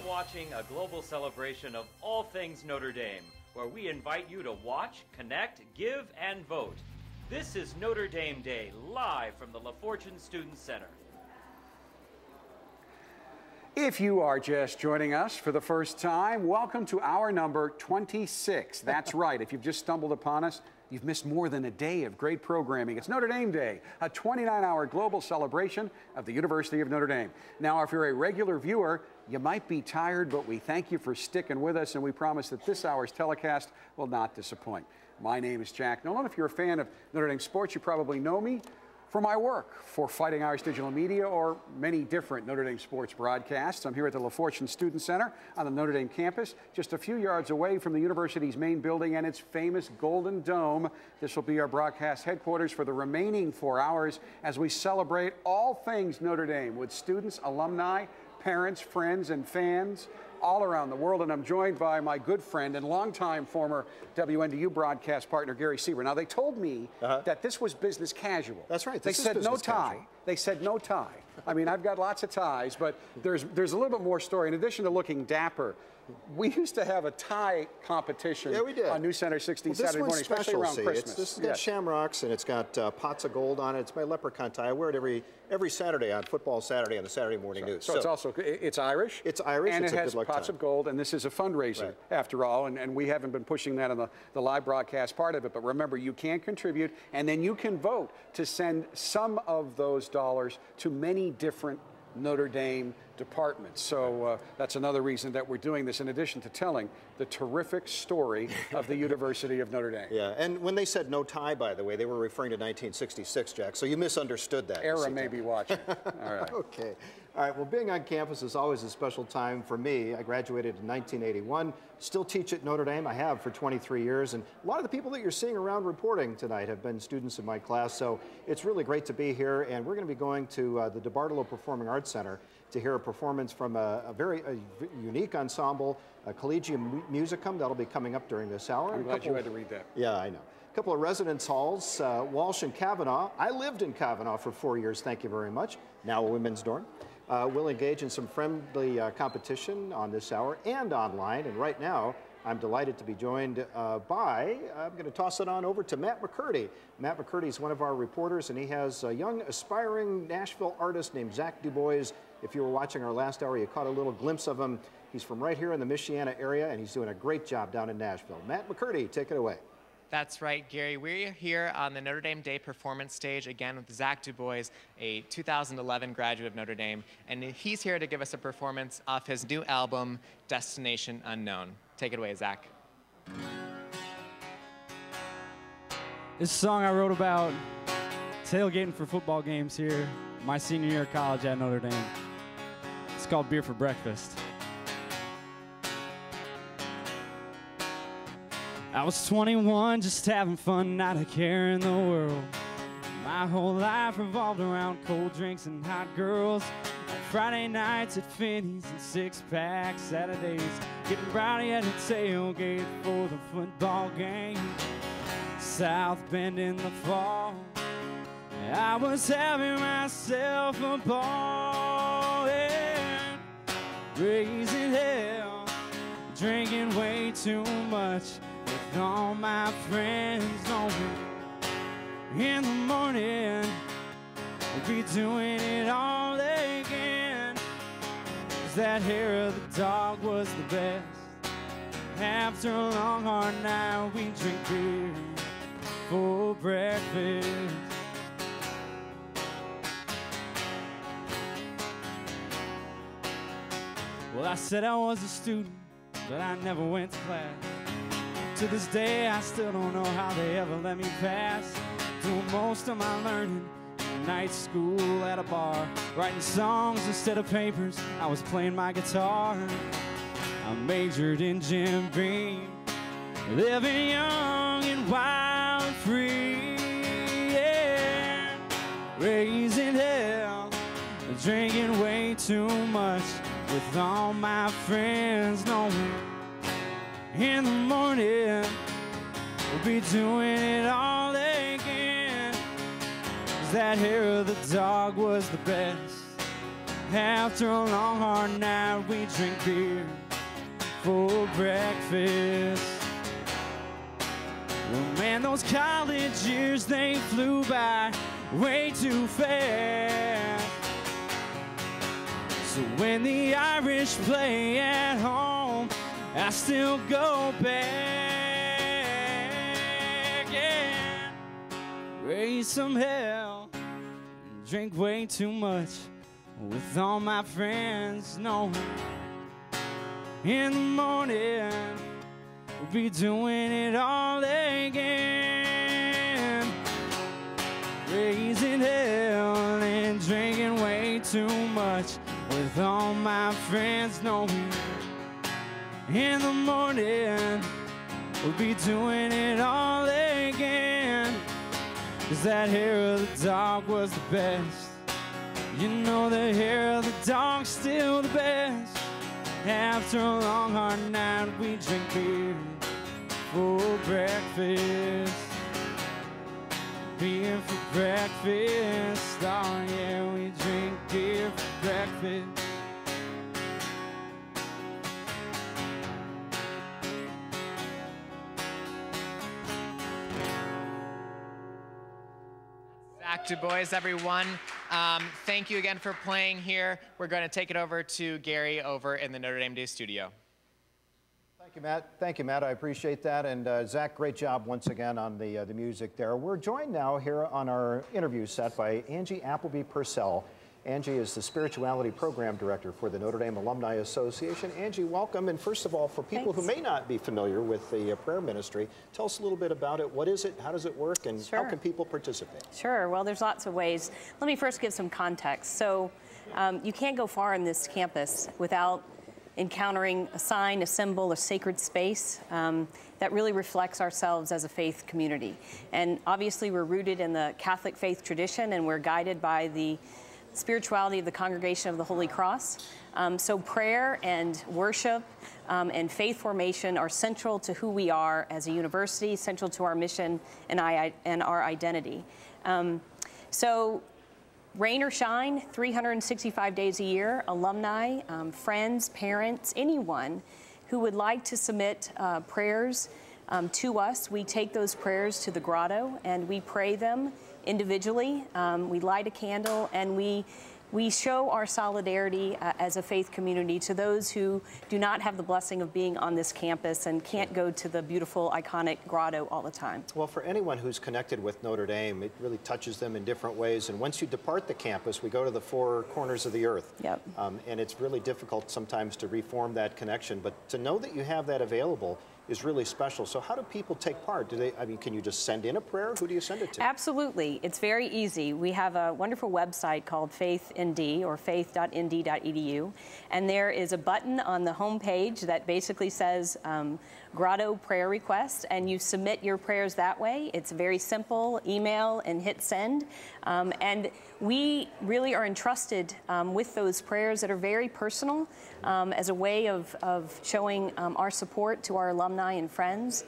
watching a global celebration of all things Notre Dame, where we invite you to watch, connect, give, and vote. This is Notre Dame Day, live from the LaFortune Student Center. If you are just joining us for the first time, welcome to hour number 26. That's right. If you've just stumbled upon us, you've missed more than a day of great programming. It's Notre Dame Day, a 29-hour global celebration of the University of Notre Dame. Now, if you're a regular viewer, you might be tired, but we thank you for sticking with us, and we promise that this hour's telecast will not disappoint. My name is Jack Noem. If you're a fan of Notre Dame sports, you probably know me for my work for Fighting Irish Digital Media or many different Notre Dame sports broadcasts. I'm here at the LaFortune Student Center on the Notre Dame campus, just a few yards away from the university's main building and its famous Golden Dome. This will be our broadcast headquarters for the remaining 4 hours as we celebrate all things Notre Dame with students, alumni, parents, friends, and fans all around the world. And I'm joined by my good friend and longtime former WNDU broadcast partner, Gary Seaver. Now, they told me that this was business casual. That's right. They said no tie. They said no tie. I mean, I've got lots of ties, but there's a little bit more story. In addition to looking dapper, we used to have a tie competition on News Center 60 Saturday morning, especially around Christmas. This has got shamrocks, and it's got pots of gold on it. It's my leprechaun tie. I wear it every Saturday on Football Saturday on the Saturday Morning News. So it's also, it's Irish. It's Irish. And it's it has pots of gold, and this is a fundraiser, after all, and we haven't been pushing that on the live broadcast part of it. But remember, you can contribute, and then you can vote to send some of those dollars to many different Notre Dame departments. So that's another reason that we're doing this, in addition to telling the terrific story of the University of Notre Dame. Yeah, and when they said no tie, by the way, they were referring to 1966, Jack, so you misunderstood that. Era may be watching. All right. Okay. All right, well, being on campus is always a special time for me. I graduated in 1981, still teach at Notre Dame. I have for 23 years, and a lot of the people that you're seeing around reporting tonight have been students in my class, so it's really great to be here, and we're going to be going to the DeBartolo Performing Arts Center to hear a performance from a very unique ensemble, Collegium Musicum. That'll be coming up during this hour. I'm glad you had to read that. Yeah, I know. A couple of residence halls, Walsh and Cavanaugh. I lived in Cavanaugh for 4 years, thank you very much. Now a women's dorm. We'll engage in some friendly competition on this hour and online. And right now, I'm delighted to be joined I'm going to toss it on over to Matt McCurdy. Matt McCurdy is one of our reporters, and he has a young, aspiring Nashville artist named Zach DuBois. If you were watching our last hour, you caught a little glimpse of him. He's from right here in the Michiana area, and he's doing a great job down in Nashville. Matt McCurdy, take it away. That's right, Gary. We're here on the Notre Dame Day performance stage again with Zach DuBois, a 2011 graduate of Notre Dame, and he's here to give us a performance off his new album, Destination Unknown. Take it away, Zach. This song I wrote about tailgating for football games here my senior year of college at Notre Dame. It's called Beer for Breakfast. I was 21, just having fun, not a care in the world. My whole life revolved around cold drinks and hot girls. On Friday nights at Finney's and six-pack Saturdays, getting rowdy at a tailgate for the football game. South Bend in the fall, I was having myself a ball, yeah. Raising hell, drinking way too much, with all my friends knowing in the morning we'll be doing it all again. 'Cause that hair of the dog was the best. After a long hard night we drink beer for breakfast. Well, I said I was a student, but I never went to class. To this day, I still don't know how they ever let me pass. Doing most of my learning in night school at a bar, writing songs instead of papers. I was playing my guitar. I majored in Jim Beam, living young and wild and free. Yeah. Raising hell, drinking way too much, with all my friends knowing in the morning we'll be doing it all again. 'Cause that hair of the dog was the best. After a long, hard night, we drink beer for breakfast. Well, man, those college years, they flew by way too fast. So when the Irish play at home, I still go back and raise some hell and drink way too much with all my friends. No, in the morning we'll be doing it all again, raising hell and drinking way too much with all my friends. No, in the morning we'll be doing it all again, 'cause that hair of the dog was the best. You know the hair of the dog's still the best. After a long hard night we drink beer for breakfast. Beer for breakfast. Oh yeah, we drink beer for breakfast. DuBois, everyone. Thank you again for playing here. We're going to take it over to Gary over in the Notre Dame Day studio. Thank you, Matt. Thank you, Matt. I appreciate that. And Zach, great job once again on the music there. We're joined now here on our interview set by Angie Appleby Purcell. Angie is the Spirituality Program Director for the Notre Dame Alumni Association. Angie, welcome. And first of all, for people who may not be familiar with the prayer ministry, tell us a little bit about it. What is it? How does it work? And how can people participate? Sure. Well, there's lots of ways. Let me first give some context. So you can't go far in this campus without encountering a sign, a symbol, a sacred space that really reflects ourselves as a faith community. And obviously, we're rooted in the Catholic faith tradition, and we're guided by the spirituality of the Congregation of the Holy Cross. So prayer and worship and faith formation are central to who we are as a university, central to our mission and our identity. So rain or shine, 365 days a year, alumni, friends, parents, anyone who would like to submit prayers to us, we take those prayers to the grotto and we pray them individually. We light a candle and we show our solidarity as a faith community to those who do not have the blessing of being on this campus and can't go to the beautiful, iconic grotto all the time. Well, for anyone who's connected with Notre Dame, it really touches them in different ways. And once you depart the campus, we go to the four corners of the earth. Yep. And it's really difficult sometimes to reform that connection. But to know that you have that available is really special. So how do people take part? Can you just send in a prayer? Who do you send it to? Absolutely. It's very easy. We have a wonderful website called FaithND or faith.nd.edu. And there is a button on the home page that basically says Grotto Prayer Request, and you submit your prayers that way. It's very simple. Email and hit send. And we really are entrusted with those prayers that are very personal as a way of showing our support to our alumni and friends.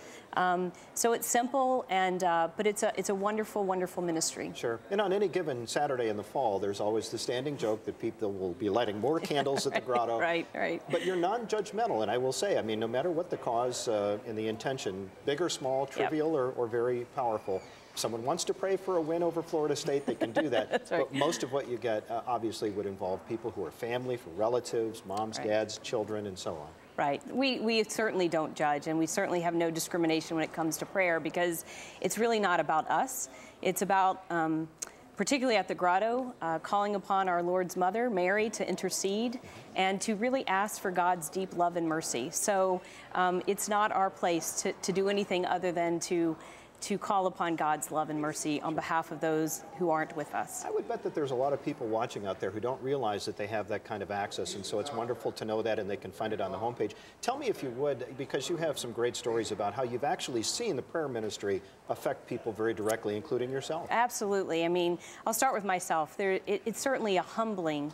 So it's simple, and but it's a wonderful, wonderful ministry. Sure. And on any given Saturday in the fall, there's always the standing joke that people will be lighting more candles at the grotto. Right. But you're non-judgmental, and I will say, no matter what the cause and the intention, big or small, trivial or very powerful, if someone wants to pray for a win over Florida State, they can do that. That's right. But most of what you get obviously would involve people who are family, for relatives, moms, dads, children, and so on. Right. We certainly don't judge, and we certainly have no discrimination when it comes to prayer, because it's really not about us. It's about, particularly at the grotto, calling upon our Lord's Mother, Mary, to intercede and to really ask for God's deep love and mercy. So it's not our place to do anything other than to call upon God's love and mercy on behalf of those who aren't with us. I would bet that there's a lot of people watching out there who don't realize that they have that kind of access, and so it's wonderful to know that, and they can find it on the homepage. Tell me, if you would, because you have some great stories about how you've actually seen the prayer ministry affect people very directly, including yourself. Absolutely. I mean, I'll start with myself. It's certainly a humbling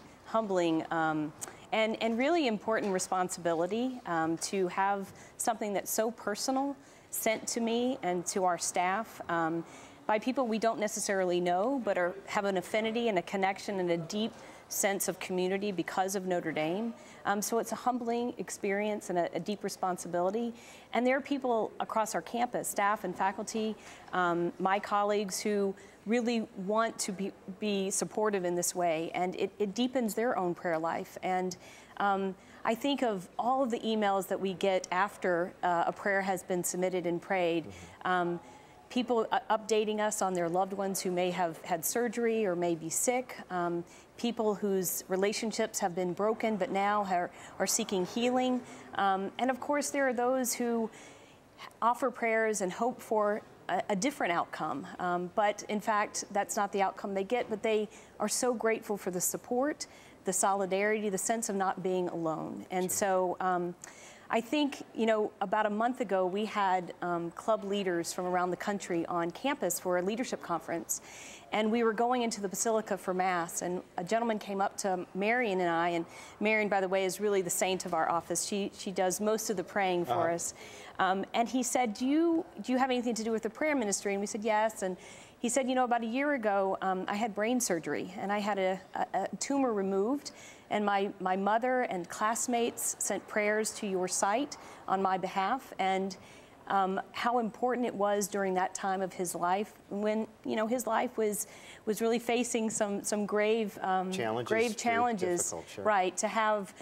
and really important responsibility to have something that's so personal sent to me and to our staff. by people we don't necessarily know, but have an affinity and a connection and a deep sense of community because of Notre Dame. So it's a humbling experience and a deep responsibility. And there are people across our campus, staff and faculty, my colleagues, who really want to be supportive in this way, and it deepens their own prayer life. And I think of all of the emails that we get after a prayer has been submitted and prayed. People updating us on their loved ones who may have had surgery or may be sick, people whose relationships have been broken but now are seeking healing. And of course, there are those who offer prayers and hope for a different outcome. But in fact, that's not the outcome they get, but they are so grateful for the support, the solidarity, the sense of not being alone. And so I think, you know, about a month ago, we had club leaders from around the country on campus for a leadership conference. And we were going into the Basilica for Mass, and a gentleman came up to Marion and I, and Marion, by the way, is really the saint of our office. She does most of the praying for us. And he said, do you have anything to do with the prayer ministry? And we said, yes. And he said, you know, about a year ago, I had brain surgery, and I had a tumor removed. And my mother and classmates sent prayers to your site on my behalf, and how important it was during that time of his life, when, you know, his life was really facing some grave challenges, sure. Right, to have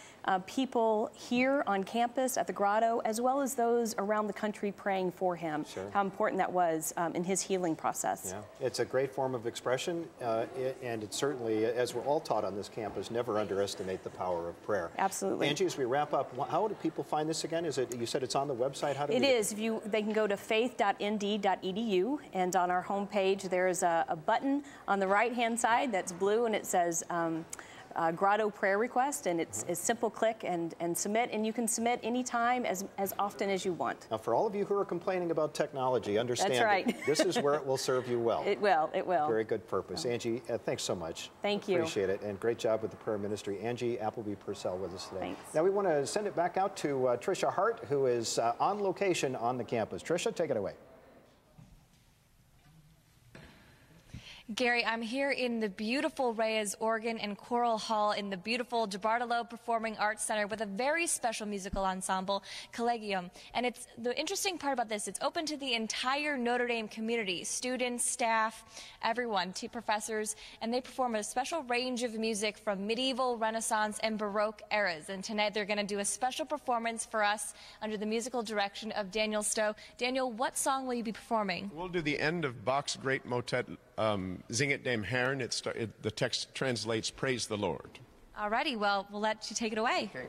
people here on campus at the Grotto, as well as those around the country praying for him, sure. How important that was in his healing process. Yeah, it's a great form of expression, and it's certainly, as we're all taught on this campus, never underestimate the power of prayer. Absolutely. Angie, as we wrap up, how do people find this again? Is it, you said it's on the website? How do it is. They can go to faith.nd.edu, and on our homepage there's a button on the right-hand side that's blue, and it says Grotto Prayer Request, and it's a simple click and submit, and you can submit anytime, as often as you want. Now, for all of you who are complaining about technology, understand That's right. this is where it will serve you well. It will. Very good purpose. Angie, thanks so much. Thank you. Appreciate it, and great job with the prayer ministry. Angie Appleby Purcell with us today. Thanks. Now we want to send it back out to Tricia Hart, who is on location on the campus. Tricia, take it away. Gary, I'm here in the beautiful Reyes Organ and Choral Hall in the beautiful DeBartolo Performing Arts Center with a very special musical ensemble, Collegium. And it's the interesting part about this, it's open to the entire Notre Dame community, students, staff, everyone, professors, and they perform a special range of music from medieval, Renaissance, and Baroque eras. And tonight they're going to do a special performance for us under the musical direction of Daniel Stowe. Daniel, what song will you be performing? We'll do the end of Bach's great motet, Singet dem Herrn. The text translates, Praise the Lord. Alrighty, well, we'll let you take it away. Okay.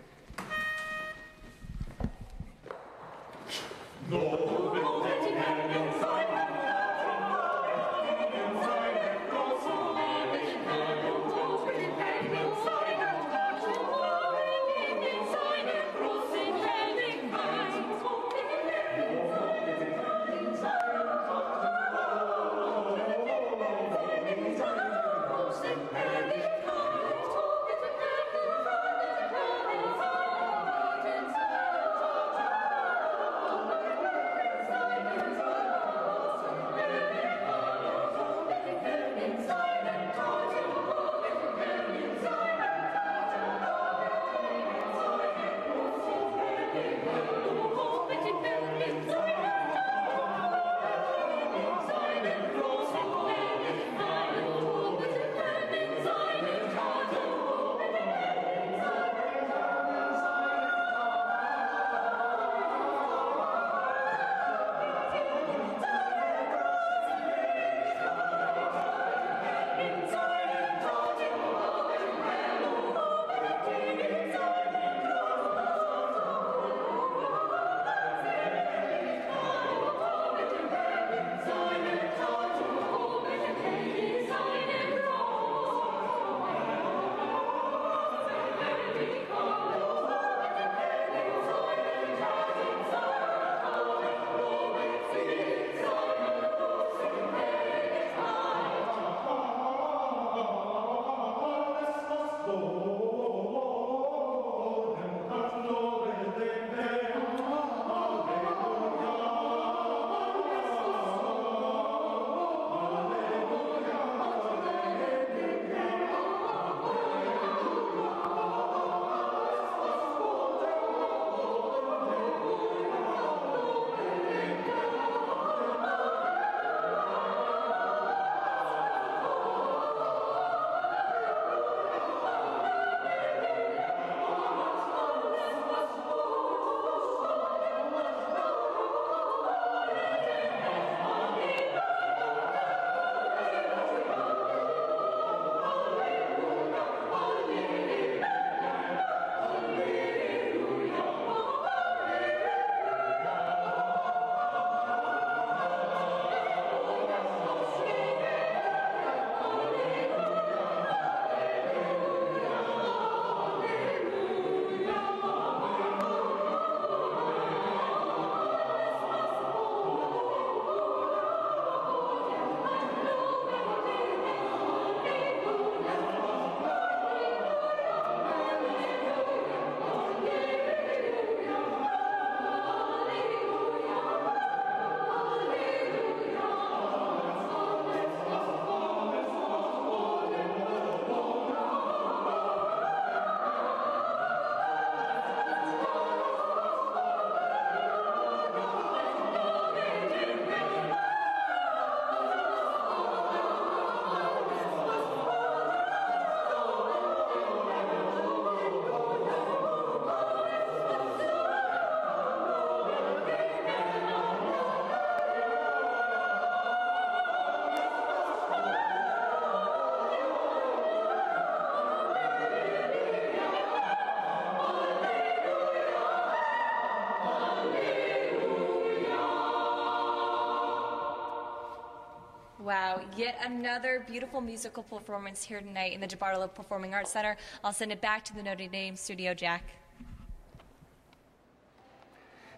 yet another beautiful musical performance here tonight in the DeBartolo Performing Arts Center. I'll send it back to the Notre Dame studio, Jack.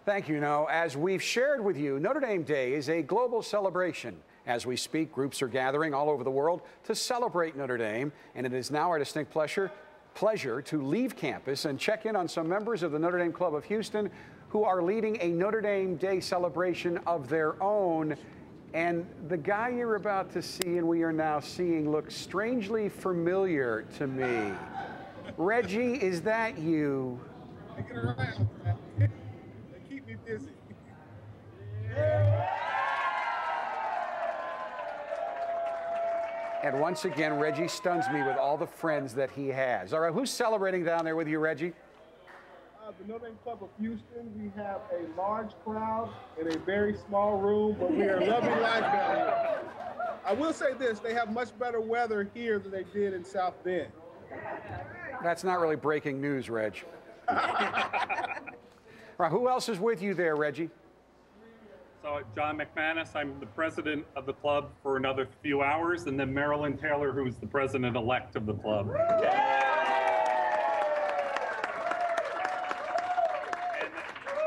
Thank you, No. As we've shared with you, Notre Dame Day is a global celebration. As we speak, groups are gathering all over the world to celebrate Notre Dame, and it is now our distinct pleasure to leave campus and check in on some members of the Notre Dame Club of Houston who are leading a Notre Dame Day celebration of their own. And the guy you're about to see and we are now seeing looks strangely familiar to me. Reggie, is that you? Make it around, man. They keep me busy. And once again, Reggie stuns me with all the friends that he has. All right, who's celebrating down there with you, Reggie? The Notre Dame Club of Houston, we have a large crowd in a very small room, but we are loving life down here. I will say this, they have much better weather here than they did in South Bend. That's not really breaking news, Reg. All right, who else is with you there, Reggie? So John McManus, I'm the president of the club for another few hours, and then Marilyn Taylor, who's the president-elect of the club. And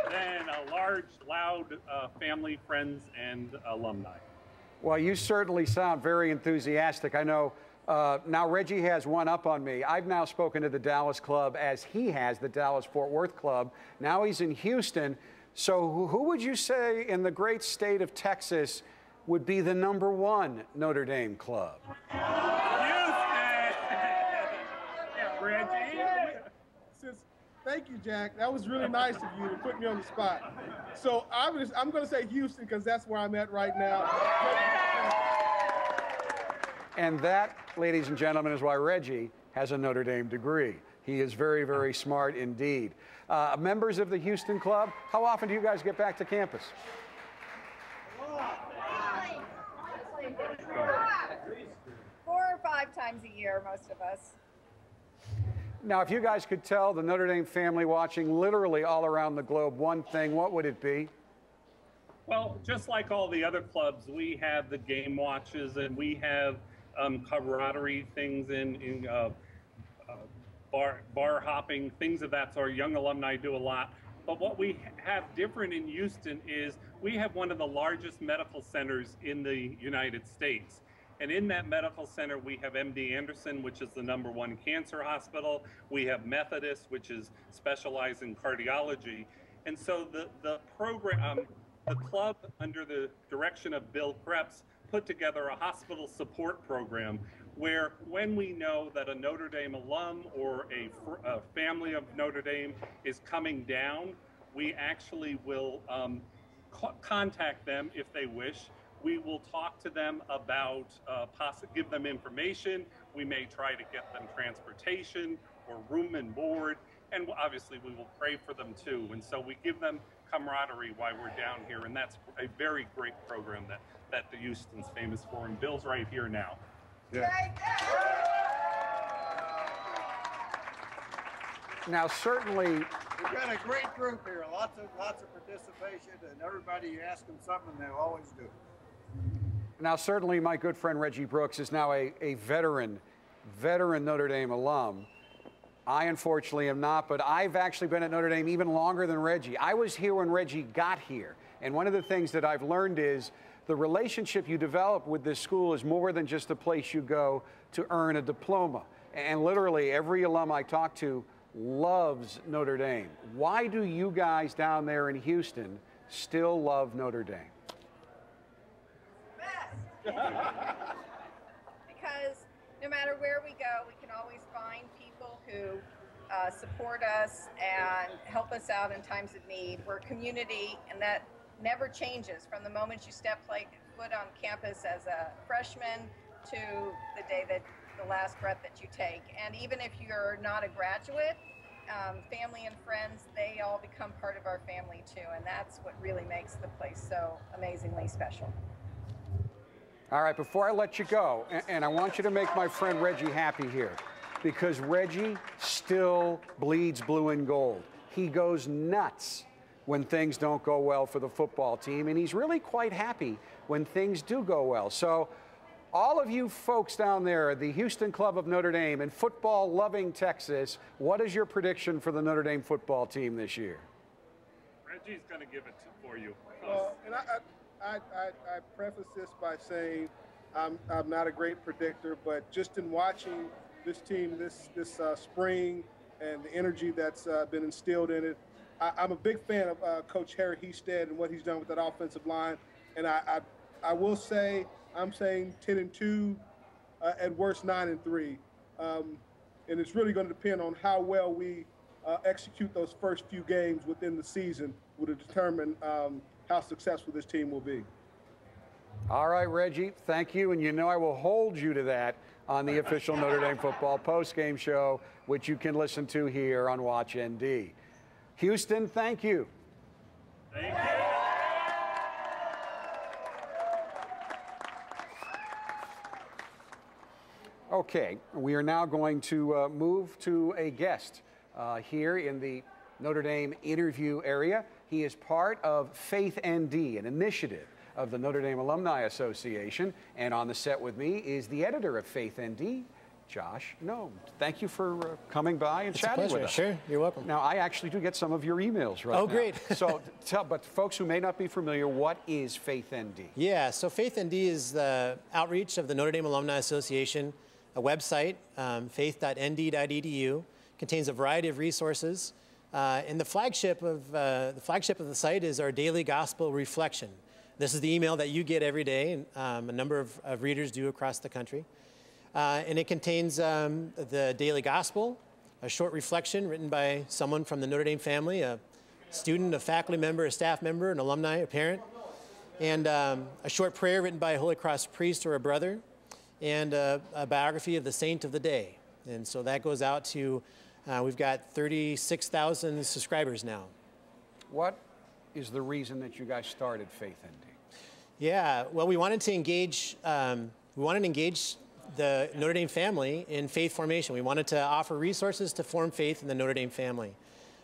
then a large, loud family, friends, and alumni. Well, you certainly sound very enthusiastic. I know now Reggie has one up on me. I've now spoken to the Dallas club as he has the Dallas-Fort Worth club. Now he's in Houston. So who would you say in the great state of Texas would be the #1 Notre Dame club? Houston! Yeah, Reggie. Thank you, Jack. That was really nice of you to put me on the spot. So I'm going to say Houston because that's where I'm at right now. And that, ladies and gentlemen, is why Reggie has a Notre Dame degree. He is very, very smart indeed. Members of the Houston Club, how often do you guys get back to campus? 4 or 5 times a year, most of us. Now, if you guys could tell the Notre Dame family watching literally all around the globe one thing, what would it be? Well, just like all the other clubs, we have the game watches and we have camaraderie things in bar hopping, things of that sort. Young alumni do a lot. But what we have different in Houston is we have one of the largest medical centers in the United States. And in that medical center, we have MD Anderson, which is the #1 cancer hospital. We have Methodist, which is specialized in cardiology. And so the program, the club under the direction of Bill Krebs put together a hospital support program where when we know that a Notre Dame alum or a family of Notre Dame is coming down, we actually will contact them if they wish. We will talk to them about, give them information. We may try to get them transportation or room and board. And obviously we will pray for them too. And so we give them camaraderie while we're down here. And that's a very great program that the Houston's famous for. And Bill's right here now. Yeah. Now, certainly, we've got a great group here. Lots of participation, and everybody you ask them something, they'll always do. Now, certainly, my good friend Reggie Brooks is now a veteran Notre Dame alum. I, unfortunately, am not, but I've actually been at Notre Dame even longer than Reggie. I was here when Reggie got here, and one of the things that I've learned is the relationship you develop with this school is more than just a place you go to earn a diploma. And literally, every alum I talk to loves Notre Dame. Why do you guys down there in Houston still love Notre Dame? Because no matter where we go, we can always find people who support us and help us out in times of need. We're a community, and that never changes from the moment you step foot on campus as a freshman to the day that the last breath that you take. And even if you're not a graduate, family and friends, they all become part of our family too. And that's what really makes the place so amazingly special. All right, before I let you go, and I want you to make my friend Reggie happy here, because Reggie still bleeds blue and gold. He goes nuts when things don't go well for the football team, and he's really quite happy when things do go well. So All of you folks down there, the Houston Club of Notre Dame in football-loving Texas, what is your prediction for the Notre Dame football team this year? Reggie's going to give it for you. And I preface this by saying I'm not a great predictor, but just in watching this team this spring and the energy that's been instilled in it, I'm a big fan of Coach Harry Hestead and what he's done with that offensive line. And I will say, I'm saying 10-2, at worst 9-3. And it's really going to depend on how well we execute those first few games within the season will determine how successful this team will be. All right, Reggie, thank you. And you know I will hold you to that on the official Notre Dame football postgame show, which you can listen to here on Watch ND. Houston, thank you. Thank you. Okay, we are now going to move to a guest here in the Notre Dame interview area. He is part of Faith ND, an initiative of the Notre Dame Alumni Association. And on the set with me is the editor of Faith ND, Josh Noem. Thank you for coming by and chatting with us. Sure, you're welcome. Now, I actually do get some of your emails right now. Oh, great. So, but folks who may not be familiar, what is Faith ND? Yeah, so Faith ND is the outreach of the Notre Dame Alumni Association, a website, faith.nd.edu, contains a variety of resources. And the flagship of the site is our daily gospel reflection. This is the email that you get every day, and a number of readers do across the country. And it contains the daily gospel, a short reflection written by someone from the Notre Dame family, a student, a faculty member, a staff member, an alumni, a parent, and a short prayer written by a Holy Cross priest or a brother, and a biography of the saint of the day. And so that goes out to, we've got 36,000 subscribers now. What is the reason that you guys started Faith ND? Yeah, well, we wanted to engage the Notre Dame family in faith formation. We wanted to offer resources to form faith in the Notre Dame family.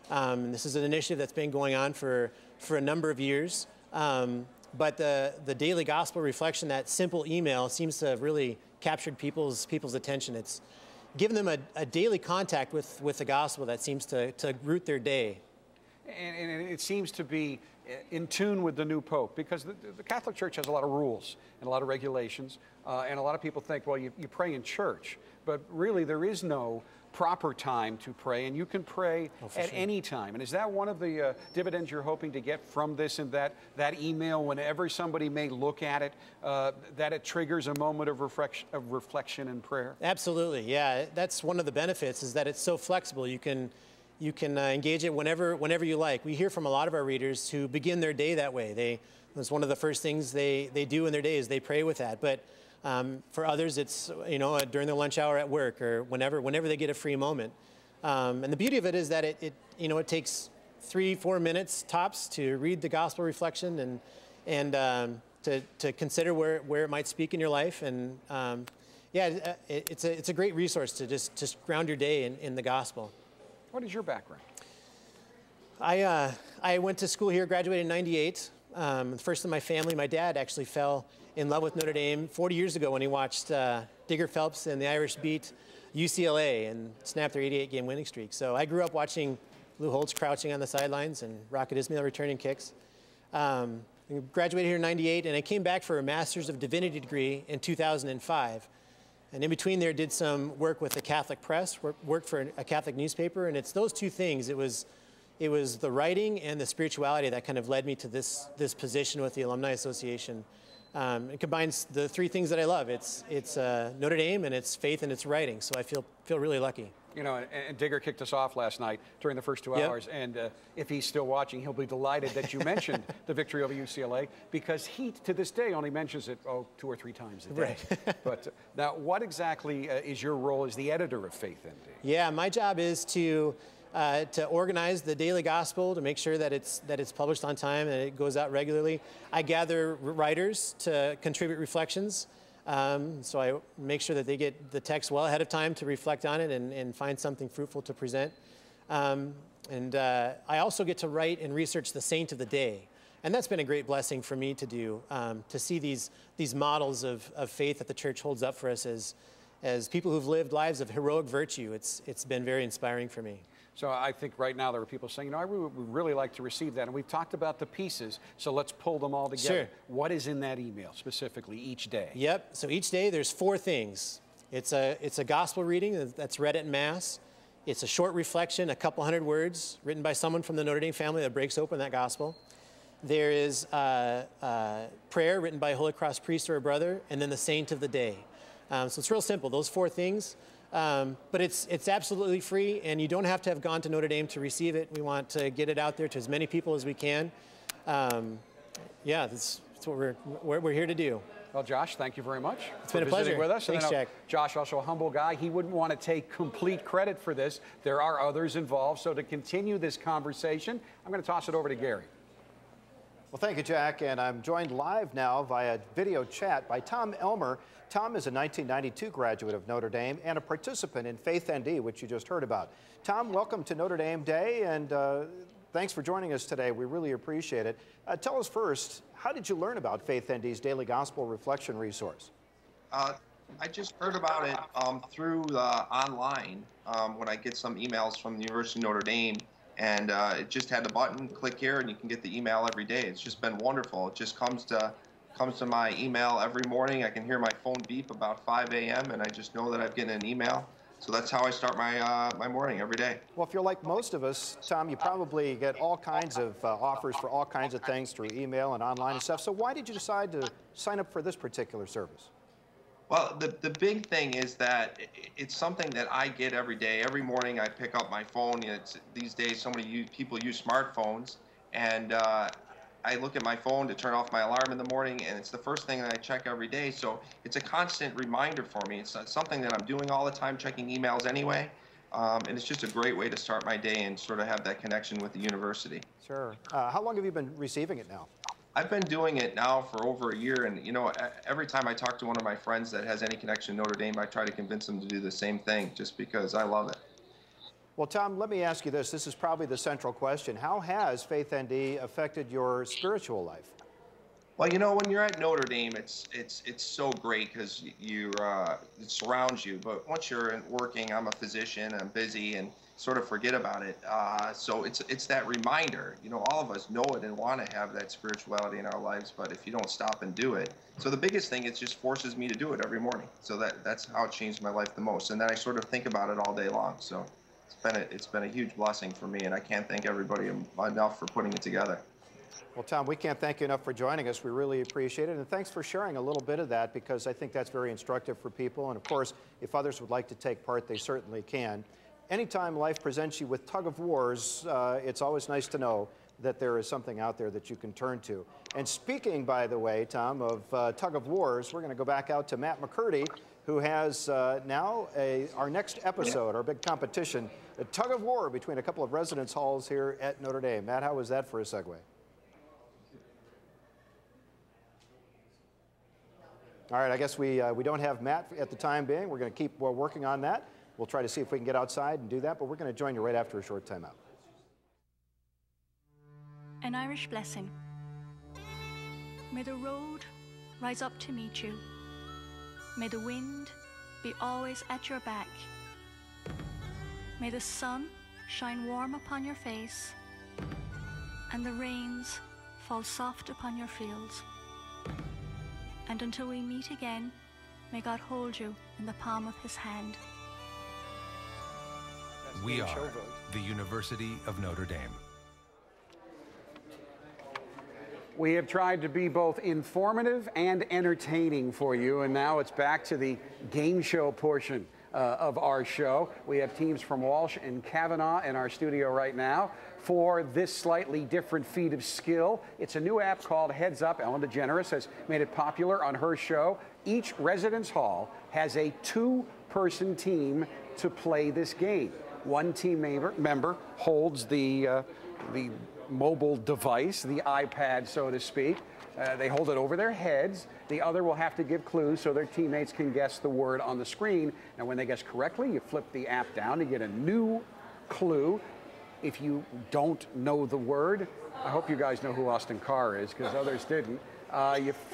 This is an initiative that's been going on for a number of years. But the daily gospel reflection, that simple email, seems to have really captured people's attention. It's given them a daily contact with the gospel that seems to root their day. And it seems to be in tune with the new Pope, because the Catholic Church has a lot of rules and a lot of regulations, and a lot of people think, well, you pray in church, but really there is no proper time to pray, and you can pray at any time. And is that one of the dividends you're hoping to get from this, and that email, whenever somebody may look at it, that it triggers a moment of reflection and prayer? Absolutely, yeah. That's one of the benefits, is that it's so flexible. You can engage it whenever you like. We hear from a lot of our readers who begin their day that way. That's one of the first things they do in their day, is they pray with that. But for others, it's during their lunch hour at work, or whenever they get a free moment. And the beauty of it is that it takes 3-4 minutes tops to read the gospel reflection and to consider where it might speak in your life. And yeah, it's a great resource to just ground your day in the gospel. What is your background? I went to school here, graduated in '98. The first in my family. My dad actually fell in love with Notre Dame 40 years ago when he watched Digger Phelps and the Irish beat UCLA and snapped their 88-game winning streak. So I grew up watching Lou Holtz crouching on the sidelines and Rocket Ismail returning kicks. Graduated here in '98, and I came back for a Master's of Divinity degree in 2005. And in between there, did some work with the Catholic press, worked for a Catholic newspaper, and it's those two things. It was the writing and the spirituality that kind of led me to this position with the Alumni Association. It combines the three things that I love. It's Notre Dame, and it's faith, and it's writing. So I feel really lucky. And Digger kicked us off last night during the first 2 hours. And if he's still watching, he'll be delighted that you mentioned the victory over UCLA, because he, to this day, only mentions it 2 or 3 times a day. Right. But now, what exactly is your role as the editor of Faith ND? Yeah, my job is to organize the daily gospel, to make sure that it's published on time and it goes out regularly. I gather writers to contribute reflections. So I make sure that they get the text well ahead of time to reflect on it and find something fruitful to present. I also get to write and research the saint of the day. And that's been a great blessing for me to do, to see these models of faith that the church holds up for us as people who've lived lives of heroic virtue. It's been very inspiring for me. So I think right now there are people saying, I would really like to receive that. And we've talked about the pieces, so let's pull them all together. Sure. What is in that email specifically each day? Yep, so each day there's 4 things. It's a gospel reading that's read at Mass. It's a short reflection, a couple hundred words, written by someone from the Notre Dame family that breaks open that gospel. There is prayer written by a Holy Cross priest or a brother, and then the saint of the day. So it's real simple, those 4 things. But it's absolutely free, and you don't have to have gone to Notre Dame to receive it. We want to get it out there to as many people as we can. Yeah, that's what we're here to do. Well, Josh, thank you very much. It's been a pleasure with us. Thanks, Jack. Josh, also a humble guy. He wouldn't want to take complete credit for this. There are others involved. So to continue this conversation, I'm going to toss it over to Gary. Well, thank you, Jack. And I'm joined live now via video chat by Tom Elmer. Tom is a 1992 graduate of Notre Dame and a participant in Faith ND, which you just heard about. Tom, welcome to Notre Dame Day, and thanks for joining us today. We really appreciate it. Tell us first, how did you learn about Faith ND's Daily Gospel Reflection resource? I just heard about it through online when I get some emails from the University of Notre Dame, and it just had the button, click here, and you can get the email every day. It's just been wonderful. It just comes to my email every morning. I can hear my phone beep about 5 a.m. and I just know that I've gotten an email. So that's how I start my morning every day. Well, if you're like most of us, Tom, you probably get all kinds of offers for all kinds of things through email and online and stuff. So why did you decide to sign up for this particular service? Well, the big thing is that it's something that I get every day. Every morning I pick up my phone. These days so many people use smartphones, and I look at my phone to turn off my alarm in the morning, and it's the first thing that I check every day. So it's a constant reminder for me. It's something that I'm doing all the time, checking emails anyway. And it's just a great way to start my day and sort of have that connection with the university. Sure. How long have you been receiving it now? I've been doing it now for over a year, and every time I talk to one of my friends that has any connection to Notre Dame, I try to convince them to do the same thing just because I love it. Well, Tom, let me ask you this. This is probably the central question. How has Faith ND affected your spiritual life? Well, when you're at Notre Dame, it's so great because it surrounds you. But once you're working, I'm a physician, I'm busy, and sort of forget about it. So it's that reminder. All of us know it and want to have that spirituality in our lives, but if you don't stop and do it. So the biggest thing, it just forces me to do it every morning. So that's how it changed my life the most. And then I sort of think about it all day long. So it's been a huge blessing for me, and I can't thank everybody enough for putting it together. Well, Tom, we can't thank you enough for joining us. We really appreciate it, and thanks for sharing a little bit of that, because I think that's very instructive for people. And of course, if others would like to take part, they certainly can. Anytime life presents you with tug of wars, it's always nice to know that there is something out there that you can turn to. And speaking, by the way, Tom, of tug of wars, we're going to go back out to Matt McCurdy, who has now our next episode, our big competition, a tug of war between a couple of residence halls here at Notre Dame. Matt, how was that for a segue? All right, I guess we don't have Matt at the time being. We're going to keep working on that. We'll try to see if we can get outside and do that, but we're going to join you right after a short timeout. An Irish blessing. May the road rise up to meet you. May the wind be always at your back. May the sun shine warm upon your face, and the rains fall soft upon your fields. And until we meet again, may God hold you in the palm of his hand. We are the University of Notre Dame. We have tried to be both informative and entertaining for you, and now it's back to the game show portion of our show. We have teams from Walsh and Cavanaugh in our studio right now for this slightly different feat of skill. It's a new app called Heads Up. Ellen DeGeneres has made it popular on her show. Each residence hall has a two-person team to play this game. One team member holds the mobile device, the iPad, so to speak. They hold it over their heads. The other will have to give clues so their teammates can guess the word on the screen. Now, when they guess correctly, you flip the app down to get a new clue. If you don't know the word, I hope you guys know who Austin Carr is, because others didn't.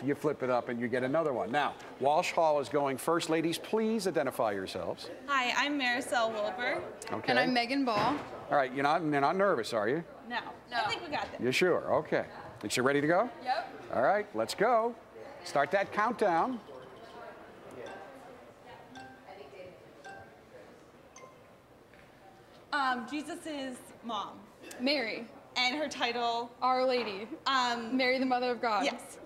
You flip it up and you get another one. Now, Walsh Hall is going first. Ladies, please identify yourselves. Hi, I'm Maricel Wilbur. Okay. And I'm Megan Ball. All right, you're not nervous, are you? No. I think we got this. You sure? Okay. Think you're ready to go? Yep. All right, let's go. Start that countdown. Jesus' mom. Mary. And her title? Our Lady. Mary, the Mother of God. Yes.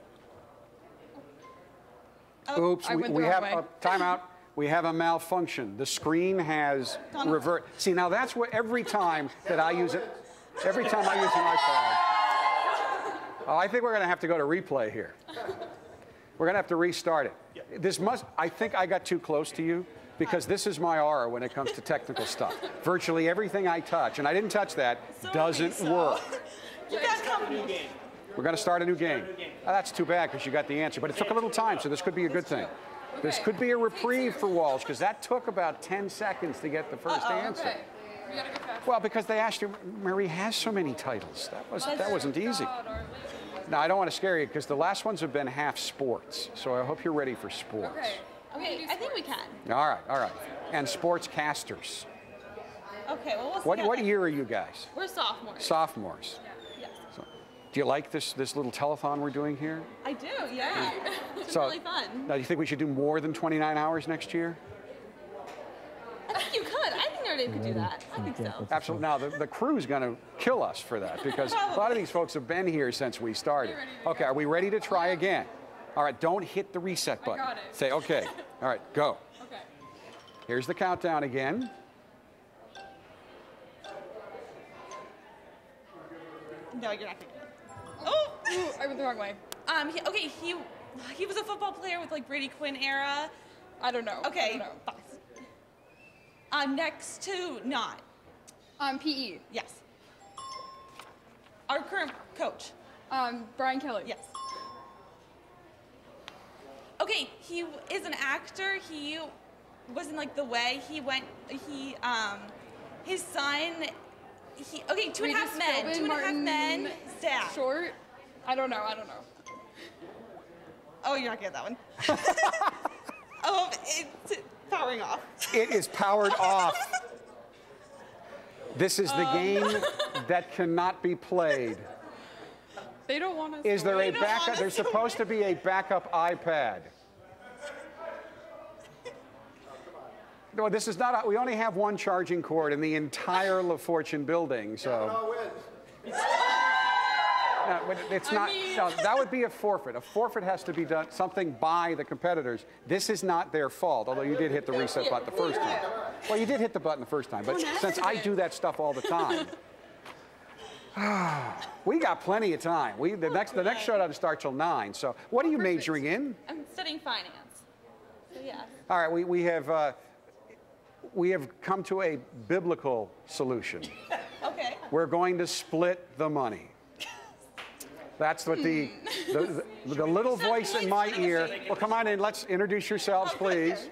Oops, we have a timeout. We have a malfunction. The screen has revert. See, now that's what every time that I use it, every time I use an iPad. Oh, I think we're going to have to go to replay here. We're going to have to restart it. This must, I think I got too close to you, because this is my aura when it comes to technical stuff. Virtually everything I touch, and I didn't touch that, doesn't work. You got company. We're going to start a new game. Oh, that's too bad, because you got the answer. But it took a little time, so this could be a good thing. This could be a reprieve for Walsh, because that took about 10 seconds to get the first answer. Okay. We gotta go fast. Well, because they asked you, Marie has so many titles. That wasn't easy. Now, I don't want to scare you, because the last ones have been half sports. So I hope you're ready for sports. Okay, I think we can. All right, all right. And sportscasters. Okay, well, we'll What year are you guys? We're sophomores. Sophomores. Yes. So, do you like this little telethon we're doing here? I do, yeah. It's So, really fun. Now, do you think we should do more than 29 hours next year? I think you could. I think Notre Dame could do that. I think so. Absolutely. Now, the crew's going to kill us for that, because a lot of these folks have been here since we started. Okay, are we ready to try again? All right, don't hit the reset button. I got it. Say, okay. All right, go. Okay. Here's the countdown again. No, you're not gonna get it. Oh! Ooh, I went the wrong way. He was a football player with like Brady Quinn era. I don't know. Okay. I don't know. Next to not. PE. Yes. Our current coach. Brian Kelly. Yes. Okay, he is an actor. He was in like The Way. His son, Two and a Half Men. Two and a Half Men. Dad. Short. I don't know. Oh, you're not getting that one. It's powering off. It is powered off. This is the game that cannot be played. They don't want us. Is there a backup? There's supposed to be a backup iPad. No, this is not. We only have one charging cord in the entire LaFortune building, so. No, it's not. No, that would be a forfeit. A forfeit has to be done something by the competitors. This is not their fault, although you did hit the reset button the first time. Well, you did hit the button the first time, but since I do that stuff all the time, we got plenty of time. The next show doesn't start till 9. So, what are you majoring in? I'm studying finance. So yeah. All right, we have come to a biblical solution. Okay. We're going to split the money. That's what the little voice in my ear. Well, come on in. Let's introduce yourselves, please.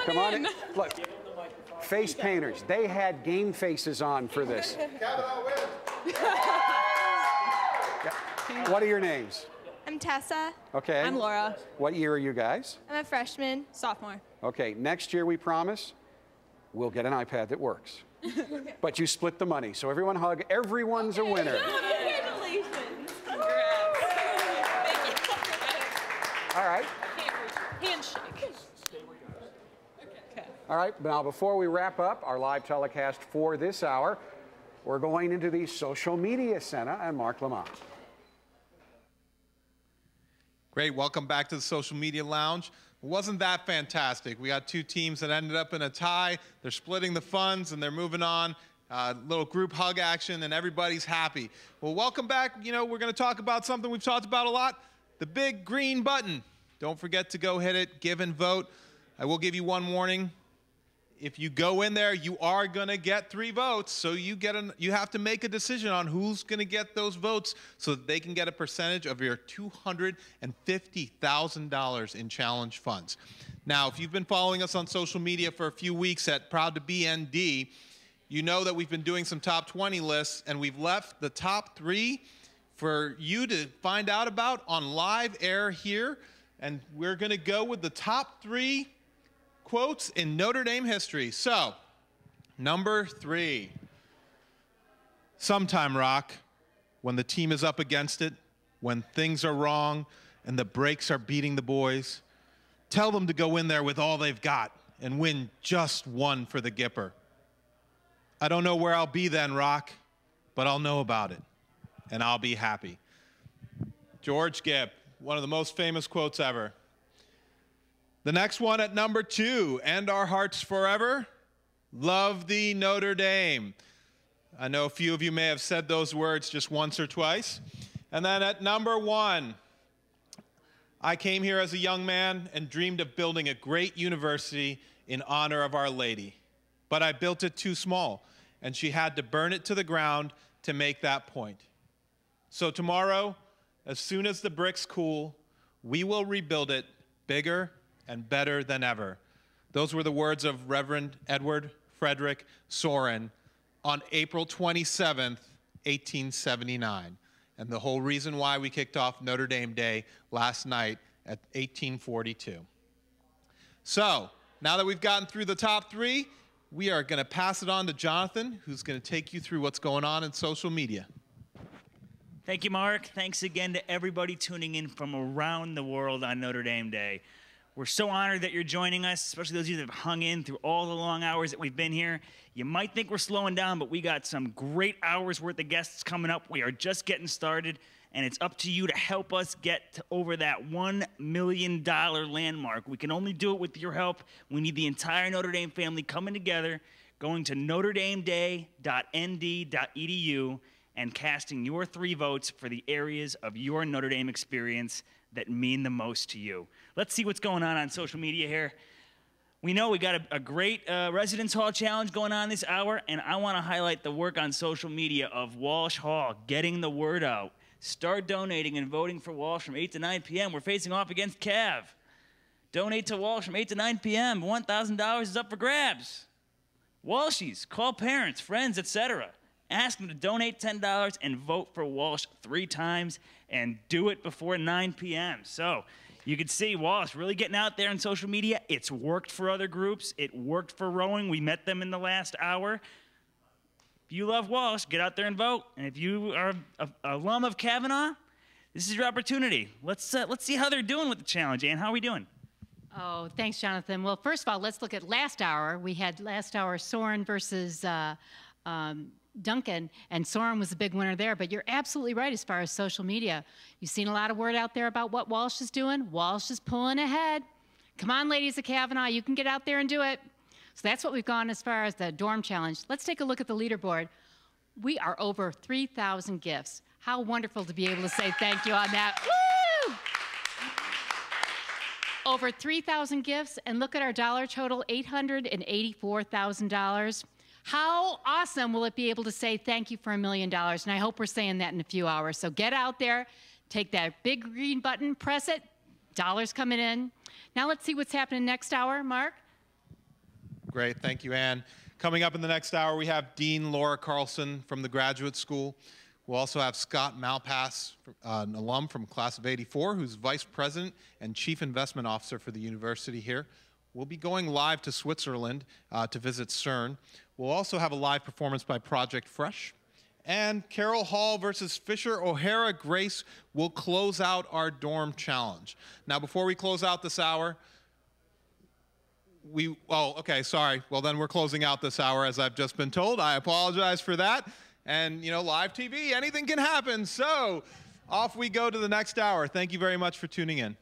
Come on in. Look, face painters. They had game faces on for this. Cavanaugh wins. What are your names? I'm Tessa. Okay. I'm Laura. What year are you guys? I'm a freshman. Sophomore. Okay. Next year, we promise, we'll get an iPad that works. But you split the money. So everyone hug. Everyone's a winner. Congratulations. All right. Handshake. All right. Now, before we wrap up our live telecast for this hour, we're going into the Social Media Center and Mark Lamont. Great. Welcome back to the Social Media Lounge. Wasn't that fantastic? We got two teams that ended up in a tie. They're splitting the funds and they're moving on. Little group hug action and everybody's happy. Well, welcome back. You know, we're going to talk about something we've talked about a lot, the big green button. Don't forget to go hit it, give and vote. I will give you one warning. If you go in there, you are going to get 3 votes. So you have to make a decision on who's going to get those votes so that they can get a percentage of your $250,000 in challenge funds. Now, if you've been following us on social media for a few weeks at Proud to Be ND, you know that we've been doing some top 20 lists, and we've left the top 3 for you to find out about on live air here. And we're going to go with the top 3 quotes in Notre Dame history. So, number 3. Sometime, Rock, when the team is up against it, when things are wrong and the brakes are beating the boys, tell them to go in there with all they've got and win just one for the Gipper. I don't know where I'll be then, Rock, but I'll know about it, and I'll be happy. George Gipp, one of the most famous quotes ever. The next one at number 2, and our hearts forever, love thee Notre Dame. I know a few of you may have said those words just once or twice. And then at number 1, I came here as a young man and dreamed of building a great university in honor of Our Lady. But I built it too small, and she had to burn it to the ground to make that point. So tomorrow, as soon as the bricks cool, we will rebuild it bigger and better than ever. Those were the words of Reverend Edward Frederick Soren on April 27th, 1879. And the whole reason why we kicked off Notre Dame Day last night at 1842. So, now that we've gotten through the top 3, we are going to pass it on to Jonathan, who's going to take you through what's going on in social media. Thank you, Mark. Thanks again to everybody tuning in from around the world on Notre Dame Day. We're so honored that you're joining us, especially those of you that have hung in through all the long hours that we've been here. You might think we're slowing down, but we got some great hours worth of guests coming up. We are just getting started, and it's up to you to help us get over that $1 million landmark. We can only do it with your help. We need the entire Notre Dame family coming together, going to notredameday.nd.edu, and casting your 3 votes for the areas of your Notre Dame experience that mean the most to you. Let's see what's going on social media here. We know we got a great Residence Hall challenge going on this hour, and I want to highlight the work on social media of Walsh Hall, getting the word out. Start donating and voting for Walsh from 8 to 9 p.m. We're facing off against Cav. Donate to Walsh from 8 to 9 p.m. $1,000 is up for grabs. Walshies, call parents, friends, etc. Ask them to donate $10 and vote for Walsh 3 times, and do it before 9 p.m. So you can see Walsh really getting out there on social media. It's worked for other groups. It worked for rowing. We met them in the last hour. If you love Walsh, get out there and vote. And if you are an alum of Cavanaugh, this is your opportunity. Let's see how they're doing with the challenge. Ann, how are we doing? Oh, thanks, Jonathan. Well, first of all, let's look at last hour. We had last hour Soren versus Duncan, and Soren was the big winner there, but you're absolutely right as far as social media. You've seen a lot of word out there about what Walsh is doing. Walsh is pulling ahead. Come on, ladies of Cavanaugh, you can get out there and do it. So that's what we've gone as far as the dorm challenge. Let's take a look at the leaderboard. We are over 3,000 gifts. How wonderful to be able to say thank you on that. Woo! Over 3,000 gifts, and look at our dollar total, $884,000. How awesome will it be able to say thank you for $1 million? And I hope we're saying that in a few hours. So get out there, take that big green button, press it, dollars coming in. Now let's see what's happening next hour, Mark. Great, thank you, Ann. Coming up in the next hour, we have Dean Laura Carlson from the Graduate School. We'll also have Scott Malpass, an alum from class of '84, who's Vice President and Chief Investment Officer for the university here. We'll be going live to Switzerland to visit CERN. We'll also have a live performance by Project Fresh. And Carroll Hall versus Fisher O'Hara Grace will close out our dorm challenge. Now, before we close out this hour, well, then we're closing out this hour, as I've just been told. I apologize for that. And, you know, live TV, anything can happen. So off we go to the next hour. Thank you very much for tuning in.